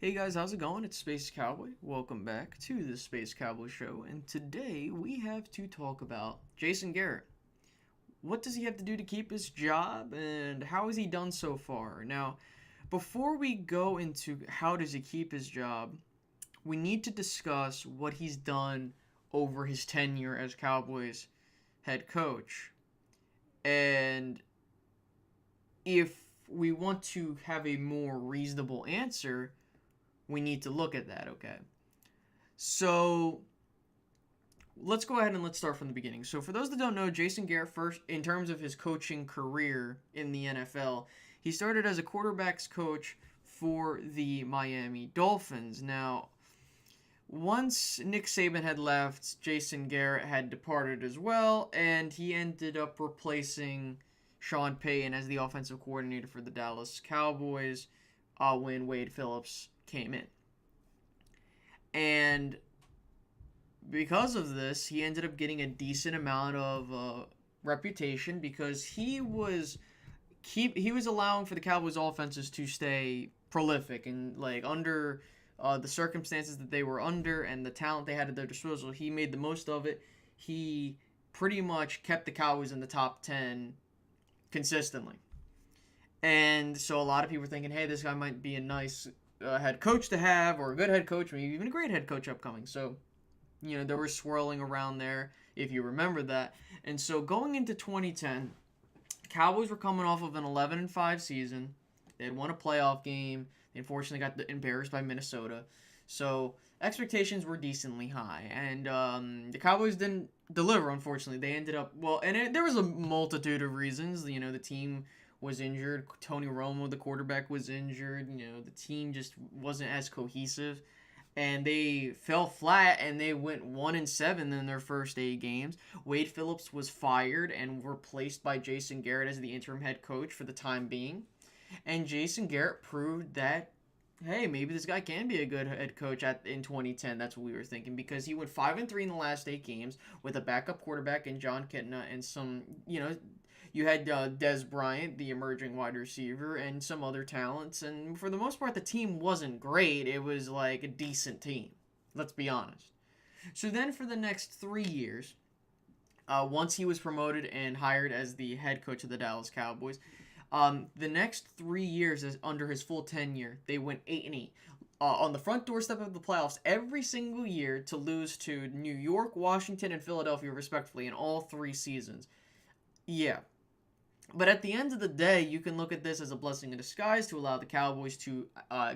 Hey guys, how's it going? It's Space Cowboy. Welcome back to the Space Cowboy Show, and today we have to talk about Jason Garrett. What does he have to do to keep his job, and how has he done so far? Now, before we go into how does he keep his job, we need to discuss what he's done over his tenure as Cowboys head coach. And if we want to have a more reasonable answer, we need to look at that, okay? So let's go ahead and let's start from the beginning. So for those that don't know, Jason Garrett, first in terms of his coaching career in the NFL, he started as a quarterbacks coach for the Miami Dolphins. Now, once Nick Saban had left, Jason Garrett had departed as well, and he ended up replacing Sean Payton as the offensive coordinator for the Dallas Cowboys when Wade Phillips came in. And because of this, he ended up getting a decent amount of reputation because he was allowing for the Cowboys offenses to stay prolific and like under the circumstances that they were under and the talent they had at their disposal. He made the most of it. He pretty much kept the Cowboys in the top 10 consistently. And so a lot of people were thinking, hey, this guy might be a nice head coach to have, or a good head coach, maybe even a great head coach upcoming. So, they were swirling around there, if you remember that. And so going into 2010, Cowboys were coming off of an 11-5 season. They had won a playoff game. They unfortunately got embarrassed by Minnesota. So expectations were decently high. And the Cowboys didn't deliver, unfortunately. They ended up, there was a multitude of reasons. The team was injured. Tony Romo, the quarterback, was injured. The team just wasn't as cohesive. And they fell flat, and they went 1-7 in their first 8 games. Wade Phillips was fired and replaced by Jason Garrett as the interim head coach for the time being. And Jason Garrett proved that, hey, maybe this guy can be a good head coach in 2010. That's what we were thinking, because he went 5-3 in the last 8 games with a backup quarterback in John Kitna and some, you had Dez Bryant, the emerging wide receiver, and some other talents. And for the most part, the team wasn't great. It was like a decent team. Let's be honest. So then for the next 3 years, once he was promoted and hired as the head coach of the Dallas Cowboys, the next 3 years under his full tenure, they went 8-8. On the front doorstep of the playoffs every single year to lose to New York, Washington, and Philadelphia, respectively, in all 3 seasons. Yeah. But at the end of the day, you can look at this as a blessing in disguise to allow the Cowboys to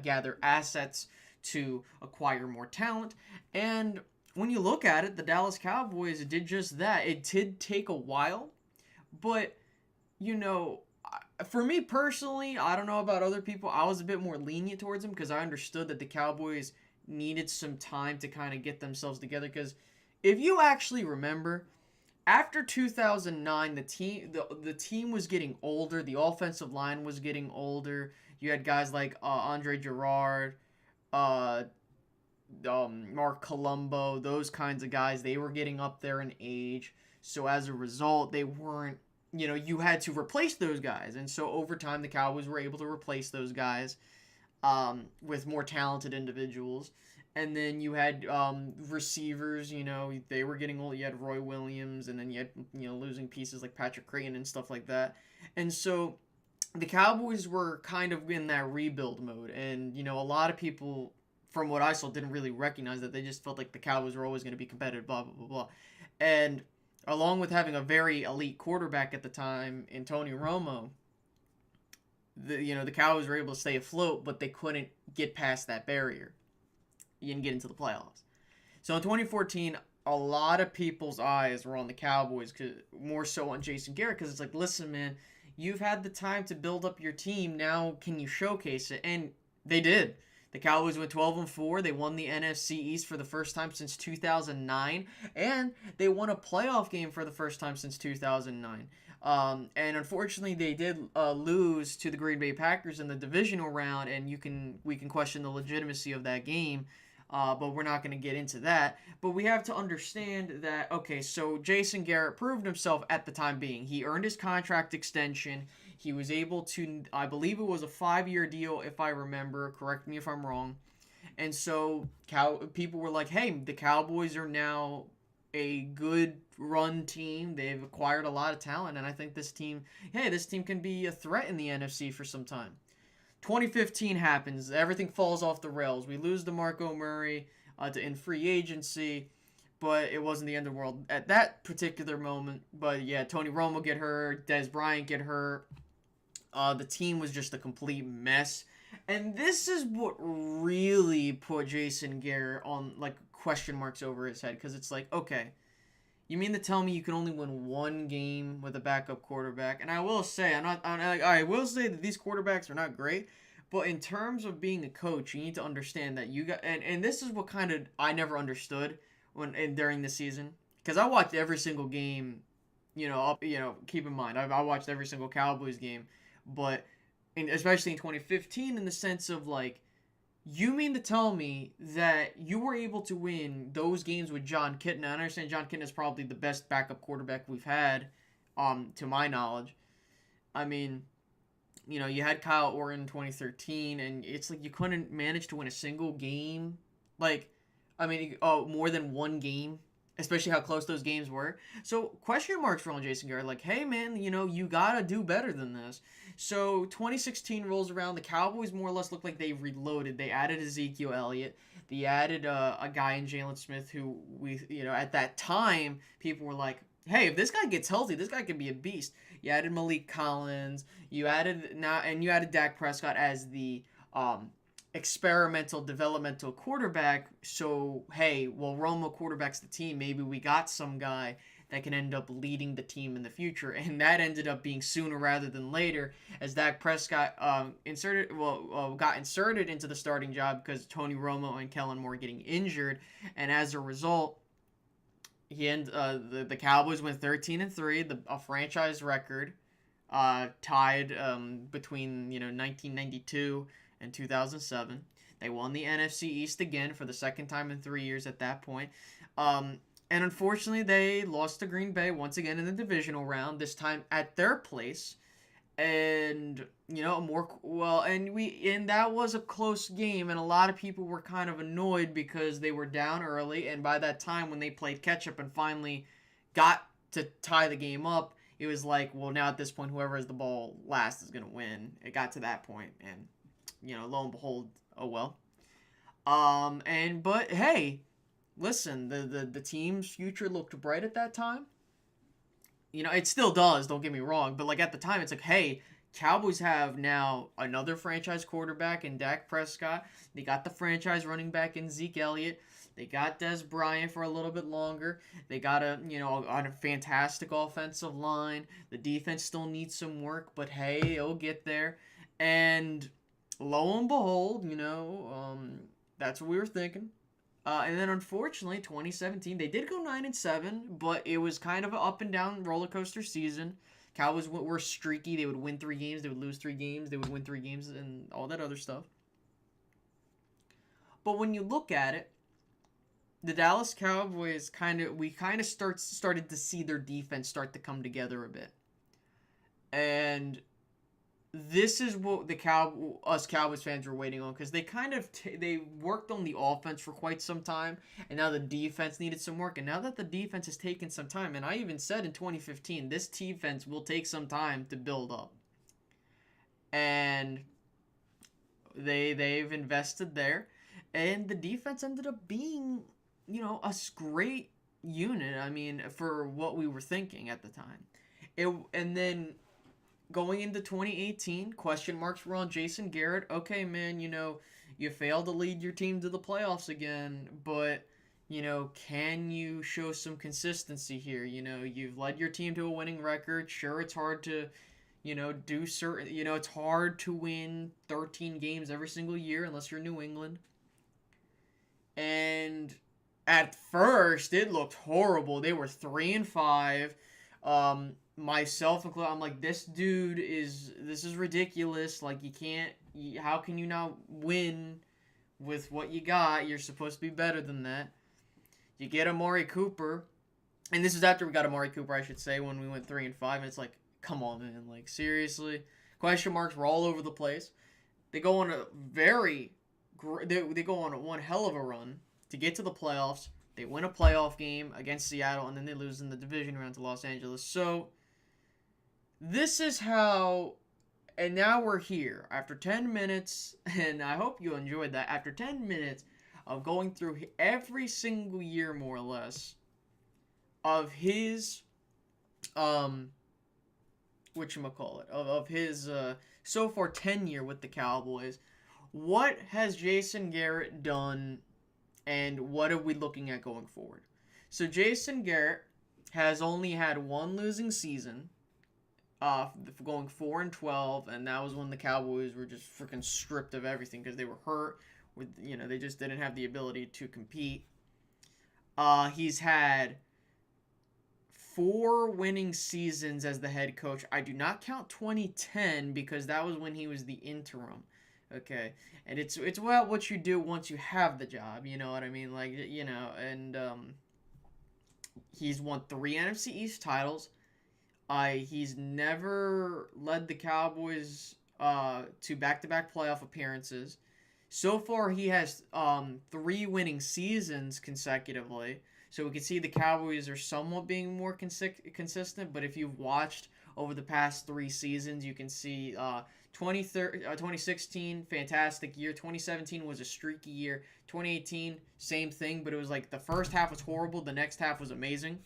gather assets, to acquire more talent. And when you look at it, the Dallas Cowboys did just that. It did take a while, but, for me personally, I don't know about other people, I was a bit more lenient towards them because I understood that the Cowboys needed some time to kind of get themselves together. Because if you actually remember, after 2009, the team was getting older. The offensive line was getting older. You had guys like Andre Gerard, Mark Colombo, those kinds of guys. They were getting up there in age. So as a result, they weren't, you had to replace those guys. And so over time, the Cowboys were able to replace those guys with more talented individuals. And then you had receivers, they were getting old. You had Roy Williams, and then you had, losing pieces like Patrick Creighton and stuff like that. And so the Cowboys were kind of in that rebuild mode. And, a lot of people, from what I saw, didn't really recognize that. They just felt like the Cowboys were always going to be competitive, blah, blah, blah, blah. And along with having a very elite quarterback at the time in Tony Romo, the Cowboys were able to stay afloat, but they couldn't get past that barrier and get into the playoffs. So in 2014, a lot of people's eyes were on the Cowboys, more so on Jason Garrett, because it's like, listen, man, you've had the time to build up your team. Now can you showcase it? And they did. The Cowboys went 12-4. They won the NFC East for the first time since 2009, and they won a playoff game for the first time since 2009. And unfortunately, they did lose to the Green Bay Packers in the divisional round, and we can question the legitimacy of that game. But we're not going to get into that. But we have to understand that, okay, so Jason Garrett proved himself at the time being. He earned his contract extension. He was able to, I believe it was a 5-year deal, if I remember. Correct me if I'm wrong. And so people were like, hey, the Cowboys are now a good run team. They've acquired a lot of talent, and I think this team can be a threat in the NFC for some time. 2015 happens. Everything falls off the rails. We lose DeMarco Murray in free agency, but it wasn't the end of the world at that particular moment. But yeah, Tony Romo get hurt, Des Bryant get hurt. The team was just a complete mess. And this is what really put Jason Garrett on like question marks over his head, because it's like, okay, you mean to tell me you can only win one game with a backup quarterback? And I will say, I will say that these quarterbacks are not great, but in terms of being a coach, you need to understand that you got, and this is what kind of I never understood during the season, because I watched every single game. Keep in mind, I watched every single Cowboys game, but especially in 2015, in the sense of like, you mean to tell me that you were able to win those games with John Kitna? I understand John Kitna is probably the best backup quarterback we've had, to my knowledge. I mean, you had Kyle Orton in 2013, and it's like you couldn't manage to win a single game. Like, I mean, more than one game, especially how close those games were. So, question marks for on Jason Garrett. Like, hey, man, you got to do better than this. So 2016 rolls around. The Cowboys more or less look like they reloaded. They added Ezekiel Elliott. They added a guy in Jalen Smith who at that time people were like, hey, if this guy gets healthy, this guy could be a beast. You added Malik Collins. You added Dak Prescott as the experimental developmental quarterback. So hey, well, Romo quarterbacks the team. Maybe we got some guy that can end up leading the team in the future, and that ended up being sooner rather than later, as Dak Prescott got inserted into the starting job because Tony Romo and Kellen Moore getting injured, and as a result, the Cowboys went 13-3, a franchise record, tied between 1992 and 2007. They won the NFC East again for the second time in 3 years at that point. And unfortunately, they lost to Green Bay once again in the divisional round, this time at their place. And, and that was a close game, and a lot of people were kind of annoyed because they were down early, and by that time when they played catch-up and finally got to tie the game up, it was like, well, now at this point, whoever has the ball last is going to win. It got to that point, and, lo and behold, oh well. But hey, listen, the team's future looked bright at that time. It still does, don't get me wrong, but like at the time, it's like, hey, Cowboys have now another franchise quarterback in Dak Prescott. They got the franchise running back in Zeke Elliott. They got Des Bryant for a little bit longer. They got a fantastic offensive line. The defense still needs some work, but hey, it'll get there. And lo and behold, that's what we were thinking. And then unfortunately, 2017, they did go 9-7, but it was kind of an up and down roller coaster season. Cowboys were streaky. They would win 3 games. They would lose 3 games. They would win 3 games and all that other stuff. But when you look at it, the Dallas Cowboys started to see their defense start to come together a bit. And this is what us Cowboys fans were waiting on, because they they worked on the offense for quite some time, and now the defense needed some work. And now that the defense has taken some time, and I even said in 2015, this defense will take some time to build up. And they've invested there, and the defense ended up being, a great unit. I mean, for what we were thinking at the time. And then going into 2018, question marks were on Jason Garrett. Okay, man, you failed to lead your team to the playoffs again, but, can you show some consistency here? You've led your team to a winning record. Sure, it's hard to, do certain, it's hard to win 13 games every single year unless you're New England. And at first, it looked horrible. They were 3-5. Myself included, I'm like, this is ridiculous. Like, how can you not win with what you got? You're supposed to be better than that. You get Amari Cooper, and this is after we got Amari Cooper, I should say, when we went 3-5, and it's like, come on, man, like, seriously? Question marks were all over the place. They go on a very they go on one hell of a run to get to the playoffs. They win a playoff game against Seattle, and then they lose in the division round to Los Angeles. So this is how, and now we're here after 10 minutes, and I hope you enjoyed that. After 10 minutes of going through every single year, more or less, of his, whatchamacallit, of his, so far tenure with the Cowboys, what has Jason Garrett done, and what are we looking at going forward? So Jason Garrett has only had one losing season, going 4-12, and that was when the Cowboys were just freaking stripped of everything because they were hurt. They just didn't have the ability to compete. He's had 4 winning seasons as the head coach. I do not count 2010 because that was when he was the interim. Okay, and it's about what you do once you have the job. You know what I mean? And he's won 3 NFC East titles. He's never led the Cowboys to back-to-back playoff appearances. So far, he has 3 winning seasons consecutively. So we can see the Cowboys are somewhat being more consistent. But if you've watched over the past 3 seasons, you can see 2016, fantastic year. 2017 was a streaky year. 2018, same thing, but it was like the first half was horrible. The next half was amazing.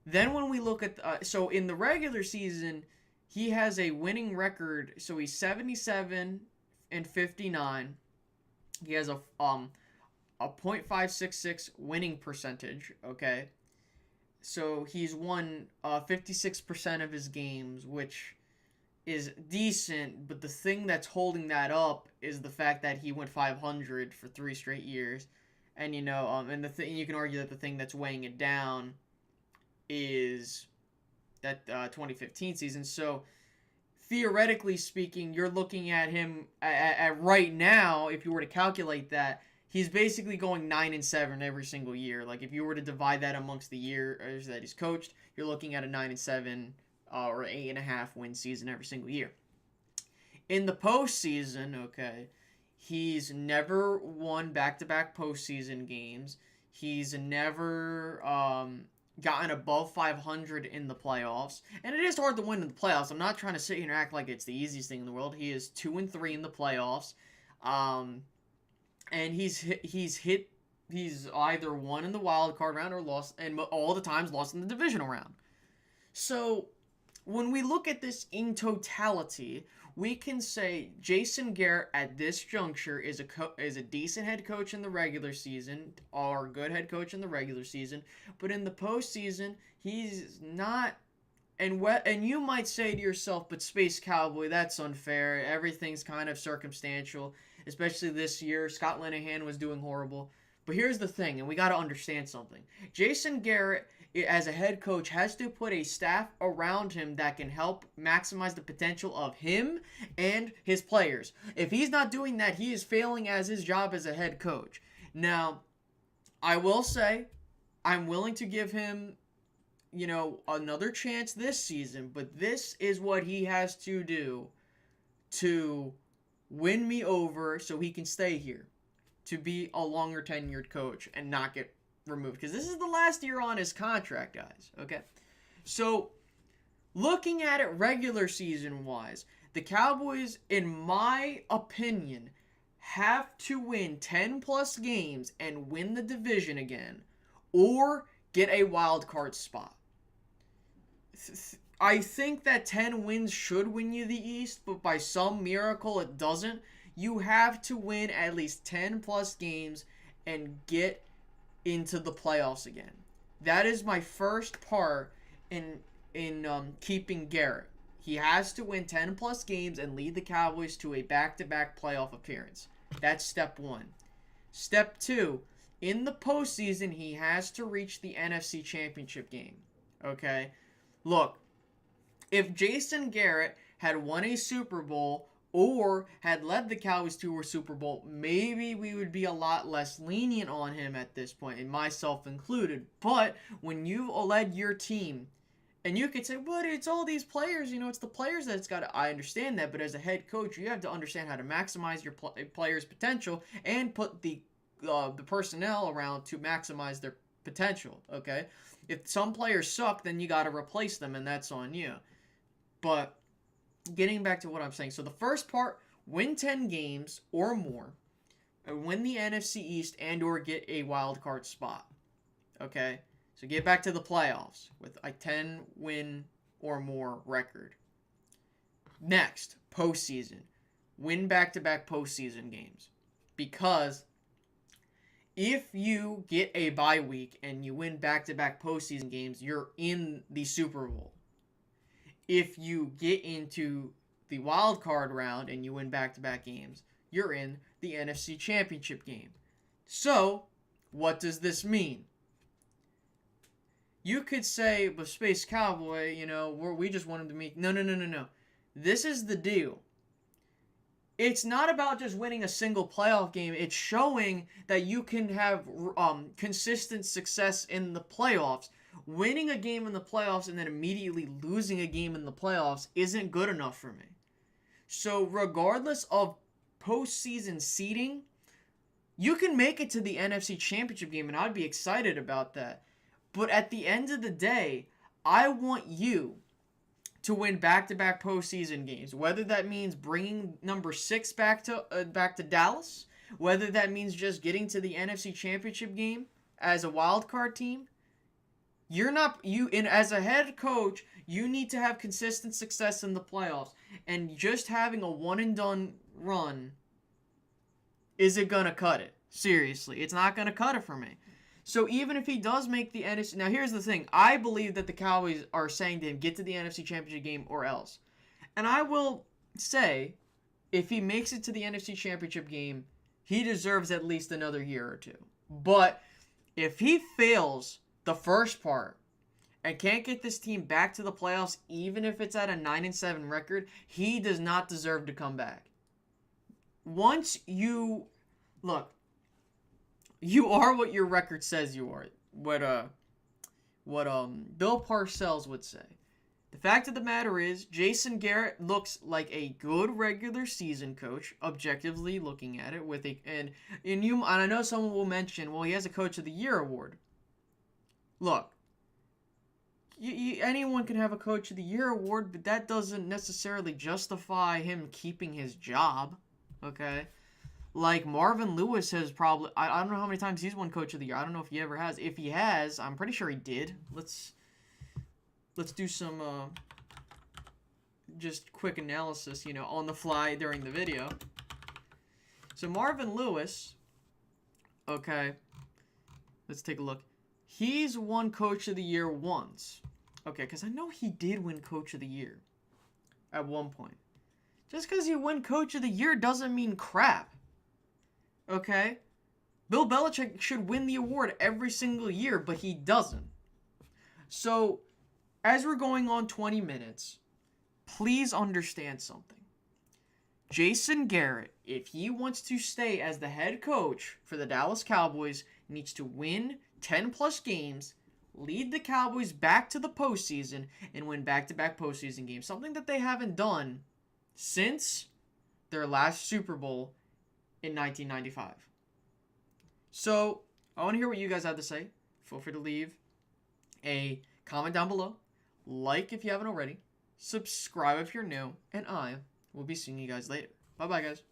Then when we look at so in the regular season, he has a winning record. So he's 77-59. He has a .566 winning percentage. Okay, so he's won 56% of his games, which is decent. But the thing that's holding that up is the fact that he went 500 for 3 straight years, and and you can argue that the thing that's weighing it down is that 2015 season. So theoretically speaking, you're looking at him at right now, if you were to calculate that, he's basically going 9-7 every single year. Like if you were to divide that amongst the years that he's coached, you're looking at a 9-7 or 8.5 win season every single year. In the postseason, okay, he's never won back-to-back postseason games. He's never gotten above 500 in the playoffs, and it is hard to win in the playoffs. I'm not trying to sit here and act like it's the easiest thing in the world. He is 2-3 in the playoffs, and he's either won in the wild card round or lost, and all the times lost in the divisional round. So when we look at this in totality, we can say Jason Garrett at this juncture is a decent head coach in the regular season, or a good head coach in the regular season, but in the postseason, he's not. And you might say to yourself, but Space Cowboy, that's unfair. Everything's kind of circumstantial, especially this year. Scott Linehan was doing horrible. But here's the thing, and we got to understand something. Jason Garrett, as a head coach, has to put a staff around him that can help maximize the potential of him and his players. If he's not doing that, he is failing as his job as a head coach. Now, I will say, I'm willing to give him, another chance this season, but this is what he has to do to win me over so he can stay here, to be a longer tenured coach and not get removed, because this is the last year on his contract, guys. Okay, so looking at it regular season wise, the Cowboys, in my opinion, have to win 10 plus games and win the division again, or get a wild card spot. I think that 10 wins should win you the East, but by some miracle it doesn't. You have to win at least 10 plus games and get into the playoffs again. That is my first part in keeping Garrett. He has to win 10 plus games and lead the Cowboys to a back-to-back playoff appearance. That's step 1. Step 2, in the postseason, he has to reach the NFC Championship game. Okay? Look, if Jason Garrett had won a Super Bowl or had led the Cowboys to a Super Bowl, maybe we would be a lot less lenient on him at this point, and myself included. But when you've led your team And you could say, but it's all these players, it's the players that it's got to. I understand that, but as a head coach, you have to understand how to maximize your players' potential and put the personnel around to maximize their potential, okay? If some players suck, then you got to replace them, and that's on you. But getting back to what I'm saying, so the first part, win 10 games or more, and win the NFC East and or get a wild card spot, okay? So get back to the playoffs with a 10-win or more record. Next, postseason. Win back-to-back postseason games. Because if you get a bye week and you win back-to-back postseason games, you're in the Super Bowl. If you get into the wild card round and you win back-to-back games, you're in the NFC Championship game. So, what does this mean? You could say, but Space Cowboy, we just want him to make... No. This is the deal. It's not about just winning a single playoff game. It's showing that you can have consistent success in the playoffs. Winning a game in the playoffs and then immediately losing a game in the playoffs isn't good enough for me. So regardless of postseason seeding, you can make it to the NFC Championship game, and I'd be excited about that. But at the end of the day, I want you to win back-to-back postseason games. Whether that means bringing number 6 back to Dallas, whether that means just getting to the NFC Championship game as a wild card team, as a head coach, you need to have consistent success in the playoffs. And just having a one-and-done run isn't gonna cut it. Seriously, it's not gonna cut it for me. So even if he does make the NFC... Now, here's the thing. I believe that the Cowboys are saying to him, get to the NFC Championship game or else. And I will say, if he makes it to the NFC Championship game, he deserves at least another year or two. But if he fails the first part and can't get this team back to the playoffs, even if it's at a 9-7 record, he does not deserve to come back. Once you... Look... You are what your record says you are. What Bill Parcells would say. The fact of the matter is, Jason Garrett looks like a good regular season coach, objectively looking at it, and I know someone will mention, well, he has a Coach of the Year award. Look, anyone can have a Coach of the Year award, but that doesn't necessarily justify him keeping his job. Okay. Like, Marvin Lewis has probably... I don't know how many times he's won Coach of the Year. I don't know if he ever has. If he has, I'm pretty sure he did. Let's do some just quick analysis, on the fly during the video. So Marvin Lewis, okay, let's take a look. He's won Coach of the Year once. Okay, because I know he did win Coach of the Year at one point. Just because you win Coach of the Year doesn't mean crap. Okay? Bill Belichick should win the award every single year, but he doesn't. So, as we're going on 20 minutes, please understand something. Jason Garrett, if he wants to stay as the head coach for the Dallas Cowboys, needs to win 10-plus games, lead the Cowboys back to the postseason, and win back-to-back postseason games. Something that they haven't done since their last Super Bowl in 1995. So, I want to hear what you guys have to say. Feel free to leave a comment down below. Like if you haven't already. Subscribe if you're new. And I will be seeing you guys later. Bye-bye, guys.